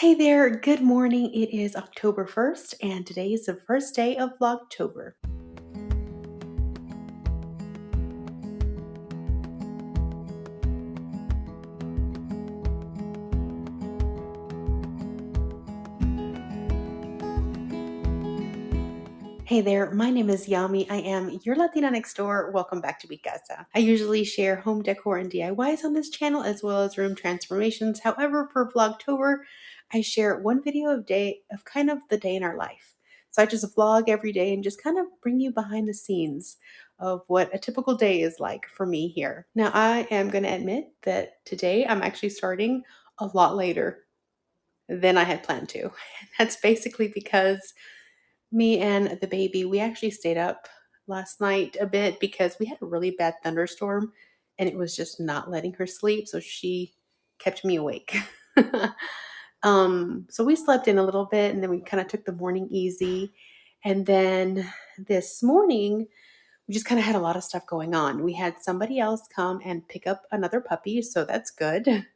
Hey there, good morning. It is October 1st, and today is the first day of Vlogtober. Hey there, my name is Yami. I am your Latina next door. Welcome back to Mi Casa. I usually share home decor and DIYs on this channel as well as room transformations. However, for Vlogtober, I share one video a day of kind of the day in our life. So I just vlog every day and just kind of bring you behind the scenes of what a typical day is like for me here. Now, I am going to admit that today I'm actually starting a lot later than I had planned to. That's basically because me and the baby, we actually stayed up last night a bit because we had a really bad thunderstorm and it was just not letting her sleep. So she kept me awake. So we slept in a little bit and then we kind of took the morning easy. And then this morning, we just kind of had a lot of stuff going on. We had somebody else come and pick up another puppy, so that's good.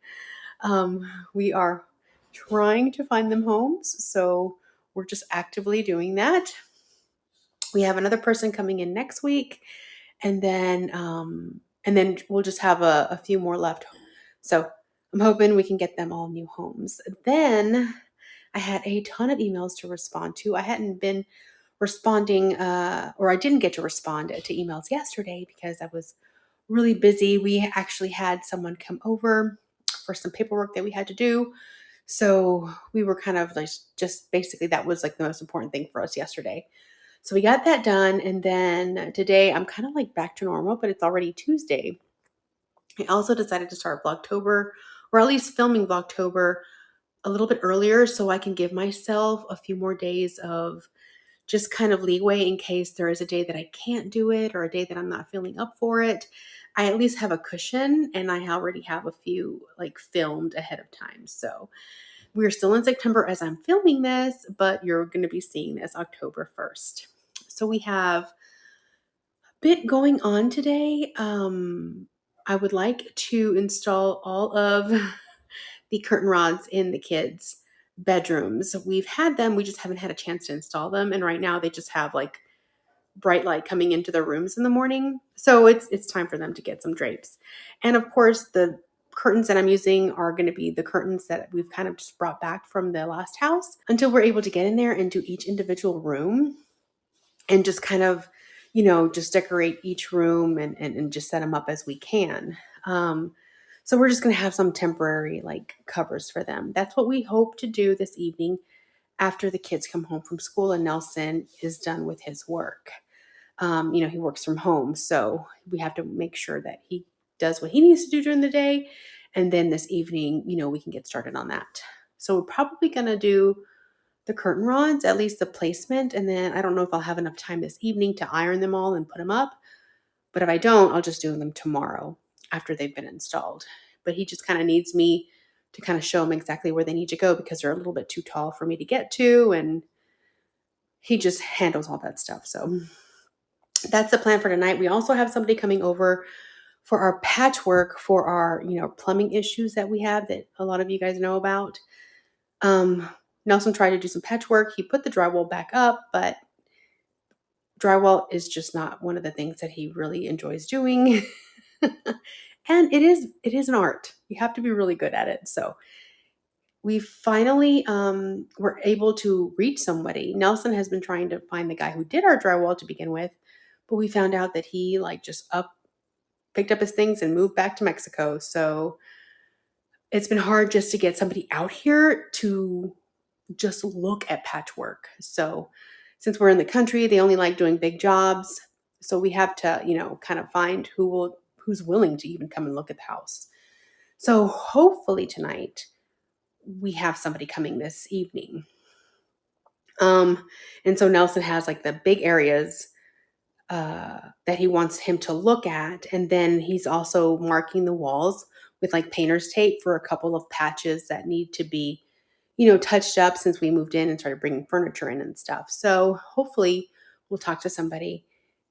We are trying to find them homes, so we're just actively doing that. We have another person coming in next week, and then we'll just have a few more left. So I'm hoping we can get them all new homes. Then I had a ton of emails to respond to. I hadn't been responding, or I didn't get to respond to emails yesterday because I was really busy. We actually had someone come over for some paperwork that we had to do. So we were kind of like, just basically, that was like the most important thing for us yesterday. So we got that done. And then today I'm kind of like back to normal, but it's already Tuesday. I also decided to start Vlogtober, or at least filming Vlogtober a little bit earlier so I can give myself a few more days of just kind of leeway in case there is a day that I can't do it or a day that I'm not feeling up for it. I at least have a cushion and I already have a few like filmed ahead of time. So we're still in September as I'm filming this, but you're going to be seeing this October 1st. So we have a bit going on today. I would like to install all of the curtain rods in the kids' bedrooms. We've had them, we just haven't had a chance to install them. And right now they just have like bright light coming into their rooms in the morning. So it's time for them to get some drapes. And of course, the curtains that I'm using are going to be the curtains that we've kind of just brought back from the last house until we're able to get in there and do each individual room and just kind of, just decorate each room and just set them up as we can. So we're just going to have some temporary like covers for them. That's what we hope to do this evening after the kids come home from school and Nelson is done with his work. He works from home, so we have to make sure that he does what he needs to do during the day. And then this evening, we can get started on that. So we're probably going to do the curtain rods, at least the placement. And then I don't know if I'll have enough time this evening to iron them all and put them up. But if I don't, I'll just do them tomorrow after they've been installed. But he just kind of needs me to kind of show him exactly where they need to go because they're a little bit too tall for me to get to. And he just handles all that stuff. So that's the plan for tonight. We also have somebody coming over for our patchwork for our, plumbing issues that we have that a lot of you guys know about. Nelson tried to do some patchwork. He put the drywall back up, but drywall is just not one of the things that he really enjoys doing. And it is an art. You have to be really good at it. So we finally were able to reach somebody. Nelson has been trying to find the guy who did our drywall to begin with, but we found out that he picked up his things and moved back to Mexico. So it's been hard just to get somebody out here to just look at patchwork. So since we're in the country, they only like doing big jobs. So we have to, kind of find who's willing to even come and look at the house. So hopefully tonight we have somebody coming this evening. And so Nelson has like the big areas that he wants him to look at. And then he's also marking the walls with like painter's tape for a couple of patches that need to be, touched up since we moved in and started bringing furniture in and stuff. So hopefully we'll talk to somebody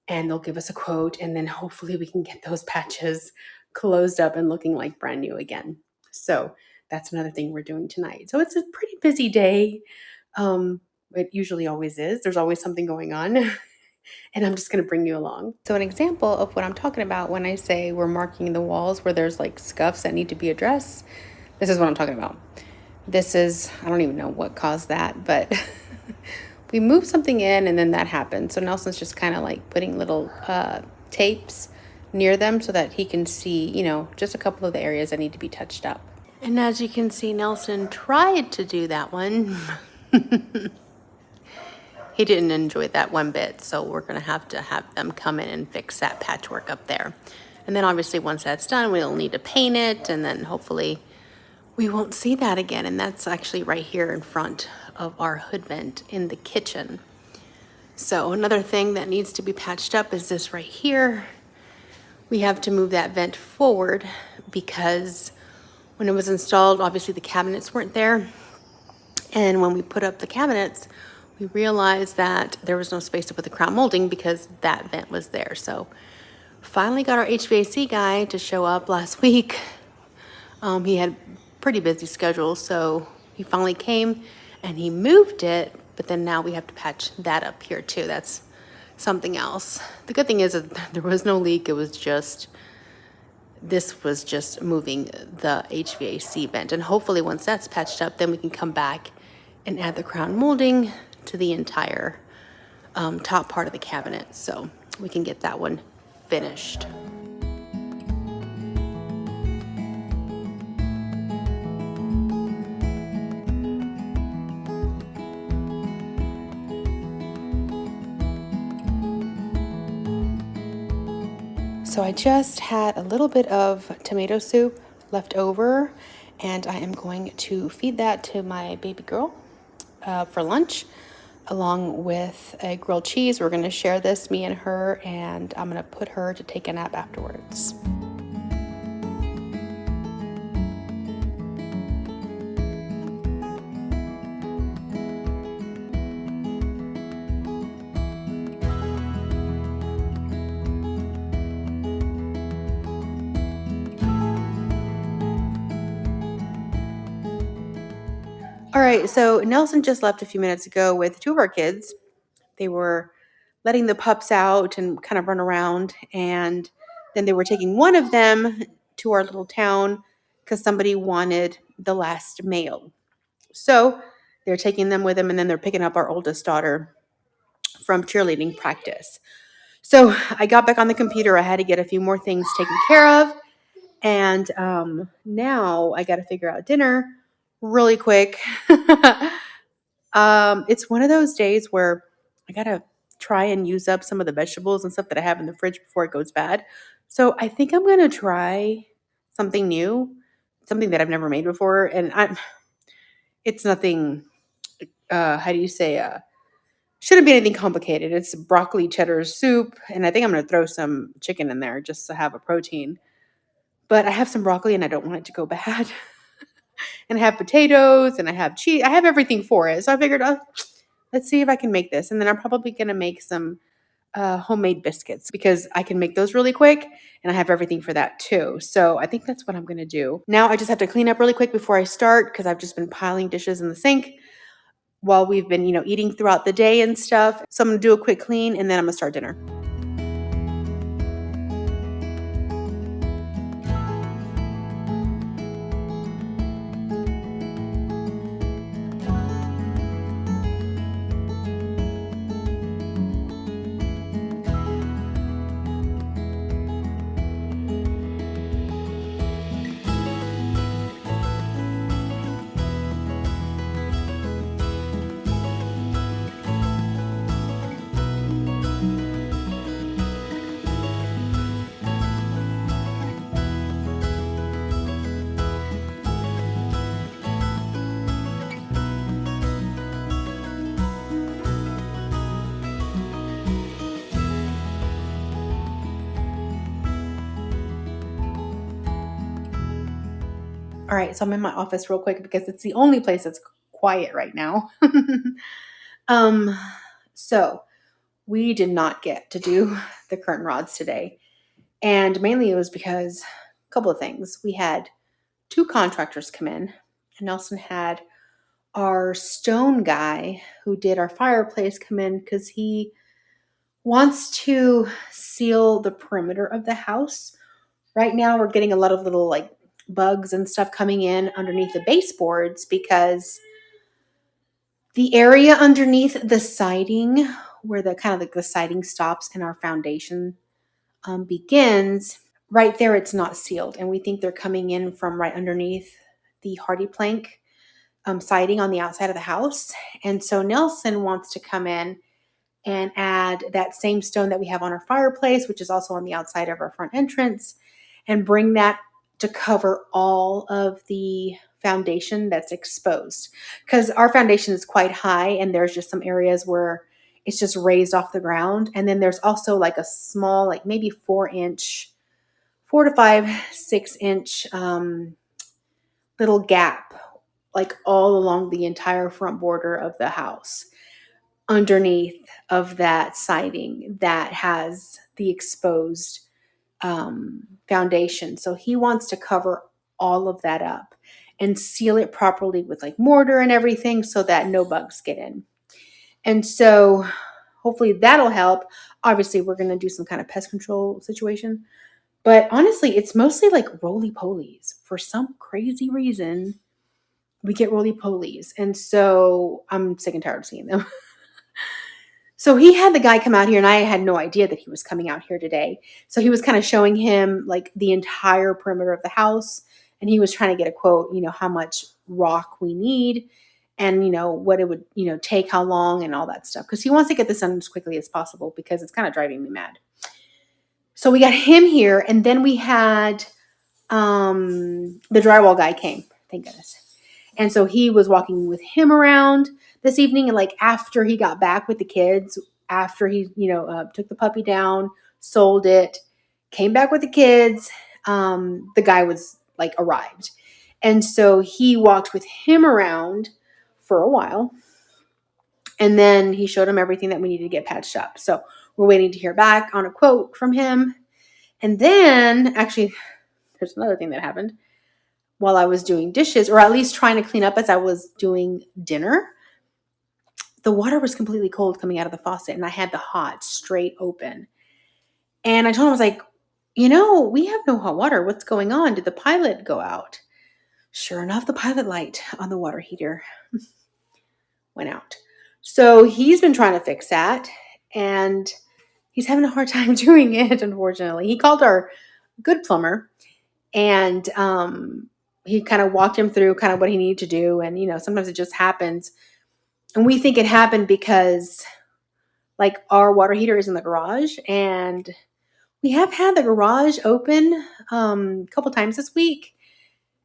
and they'll give us a quote. And then hopefully we can get those patches closed up and looking like brand new again. So that's another thing we're doing tonight. So it's a pretty busy day. It usually always is. There's always something going on. And I'm just going to bring you along. So an example of what I'm talking about when I say we're marking the walls where there's like scuffs that need to be addressed, this is what I'm talking about. This is, I don't even know what caused that, but we moved something in and then that happened. So Nelson's just kind of like putting little tapes near them so that he can see, you know, just a couple of the areas that need to be touched up. And as you can see, Nelson tried to do that one. He didn't enjoy that one bit, so we're going to have them come in and fix that patchwork up there. And then obviously once that's done, we'll need to paint it, and then hopefully we won't see that again. And that's actually right here in front of our hood vent in the kitchen. So another thing that needs to be patched up is this right here. We have to move that vent forward because when it was installed, obviously the cabinets weren't there. And when we put up the cabinets, we realized that there was no space to put the crown molding because that vent was there. So finally got our HVAC guy to show up last week. He had pretty busy schedule, so he finally came and he moved it, but then now we have to patch that up here too. That's something else. The good thing is that there was no leak. This was just moving the HVAC vent, and hopefully once that's patched up, then we can come back and add the crown molding to the entire top part of the cabinet, so we can get that one finished. So I just had a little bit of tomato soup left over, and I am going to feed that to my baby girl for lunch, along with a grilled cheese. We're going to share this, me and her, and I'm going to put her to take a nap afterwards. All right, so Nelson just left a few minutes ago with two of our kids. They were letting the pups out and kind of run around, and then they were taking one of them to our little town because somebody wanted the last mail. So they're taking them with them, and then they're picking up our oldest daughter from cheerleading practice. So I got back on the computer. I had to get a few more things taken care of, and now I got to figure out dinner really quick. It's one of those days where I gotta try and use up some of the vegetables and stuff that I have in the fridge before it goes bad. So I think I'm gonna try something new, something that I've never made before, and it's nothing. How do you say? Shouldn't be anything complicated. It's broccoli cheddar soup, and I think I'm gonna throw some chicken in there just to have a protein. But I have some broccoli, and I don't want it to go bad. And I have potatoes, and I have cheese. I have everything for it. So I figured, let's see if I can make this. And then I'm probably going to make some homemade biscuits because I can make those really quick, and I have everything for that too. So I think that's what I'm going to do. Now I just have to clean up really quick before I start because I've just been piling dishes in the sink while we've been, eating throughout the day and stuff. So I'm going to do a quick clean, and then I'm going to start dinner. All right, so I'm in my office real quick because it's the only place that's quiet right now. So we did not get to do the curtain rods today. And mainly it was because a couple of things. We had two contractors come in, Nelson had our stone guy who did our fireplace come in because he wants to seal the perimeter of the house. Right now we're getting a lot of little like bugs and stuff coming in underneath the baseboards because the area underneath the siding where the kind of like the siding stops and our foundation begins, right there it's not sealed, and we think they're coming in from right underneath the hardy plank siding on the outside of the house. And so Nelson wants to come in and add that same stone that we have on our fireplace, which is also on the outside of our front entrance, and bring that to cover all of the foundation that's exposed. Because our foundation is quite high and there's just some areas where it's just raised off the ground. And then there's also like a small, like maybe 4 to 5, 6 inch little gap, like all along the entire front border of the house, underneath of that siding that has the exposed foundation. So he wants to cover all of that up and seal it properly with like mortar and everything so that no bugs get in. And so hopefully that'll help. Obviously, we're going to do some kind of pest control situation. But honestly, it's mostly like roly-polies. For some crazy reason, we get roly-polies. And so I'm sick and tired of seeing them. So he had the guy come out here, and I had no idea that he was coming out here today. So he was kind of showing him like the entire perimeter of the house, and he was trying to get a quote, how much rock we need and, what it would, take, how long and all that stuff. Because he wants to get this done as quickly as possible because it's kind of driving me mad. So we got him here, and then we had the drywall guy came, thank goodness. And so he was walking with him around this evening. And like after he got back with the kids, after he, took the puppy down, sold it, came back with the kids, the guy was like arrived. And so he walked with him around for a while. And then he showed him everything that we needed to get patched up. So we're waiting to hear back on a quote from him. And then actually, there's another thing that happened. While I was doing dishes, or at least trying to clean up as I was doing dinner, the water was completely cold coming out of the faucet, and I had the hot straight open. And I told him, I was like, we have no hot water. What's going on? Did the pilot go out? Sure enough, the pilot light on the water heater went out. So he's been trying to fix that, and he's having a hard time doing it, unfortunately. He called our good plumber, and he kind of walked him through kind of what he needed to do. And, sometimes it just happens. And we think it happened because like our water heater is in the garage, and we have had the garage open a couple times this week.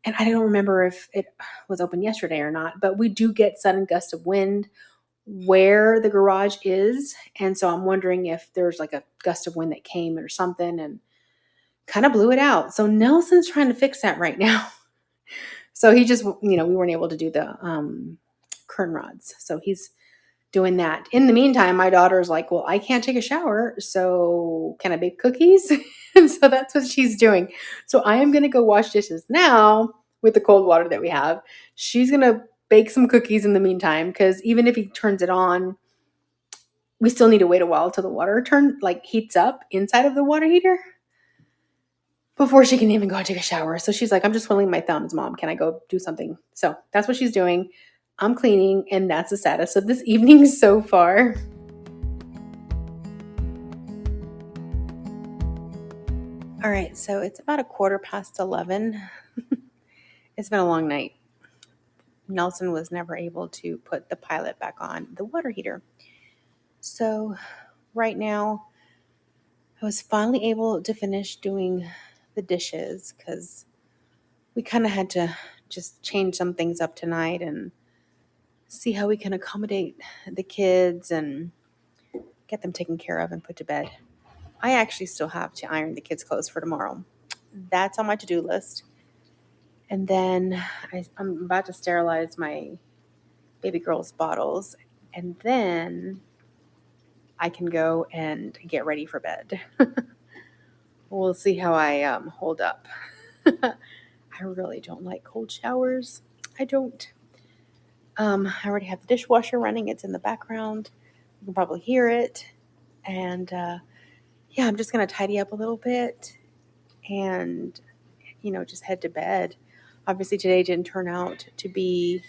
And I don't remember if it was open yesterday or not, but we do get sudden gusts of wind where the garage is. And so I'm wondering if there's like a gust of wind that came or something and kind of blew it out. So Nelson's trying to fix that right now. So he just, we weren't able to do the curtain rods. So he's doing that. In the meantime, my daughter's like, well, I can't take a shower, so can I bake cookies? And so that's what she's doing. So I am going to go wash dishes now with the cold water that we have. She's going to bake some cookies in the meantime, because even if he turns it on, we still need to wait a while till the water heats up inside of the water heater before she can even go and take a shower. So she's like, I'm just twiddling my thumbs, Mom. Can I go do something? So that's what she's doing. I'm cleaning, and that's the status of this evening so far. All right, so it's about 11:15. It's been a long night. Nelson was never able to put the pilot back on the water heater. So right now, I was finally able to finish doing the dishes because we kind of had to just change some things up tonight and see how we can accommodate the kids and get them taken care of and put to bed. I actually still have to iron the kids' clothes for tomorrow. That's on my to-do list. And then I'm about to sterilize my baby girl's bottles, and then I can go and get ready for bed. We'll see how I hold up. I really don't like cold showers. I don't. I already have the dishwasher running. It's in the background. You can probably hear it. And yeah, I'm just going to tidy up a little bit and, just head to bed. Obviously, today didn't turn out to be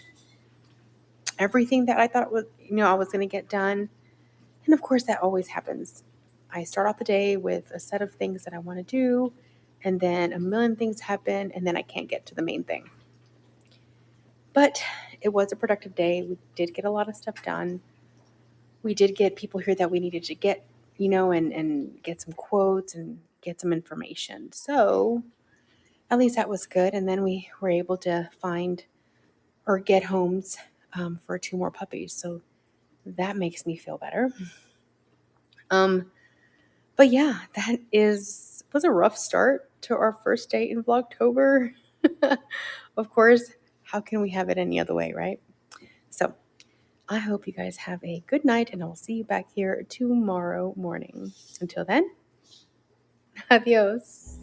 everything that I thought it was, I was going to get done. And of course, that always happens. I start off the day with a set of things that I want to do, and then a million things happen, and then I can't get to the main thing. But it was a productive day. We did get a lot of stuff done. We did get people here that we needed to get, and get some quotes and get some information. So at least that was good. And then we were able to find or get homes for 2 more puppies. So that makes me feel better. But yeah, that was a rough start to our first day in Vlogtober. Of course, how can we have it any other way, right? So I hope you guys have a good night, and I'll see you back here tomorrow morning. Until then, adios.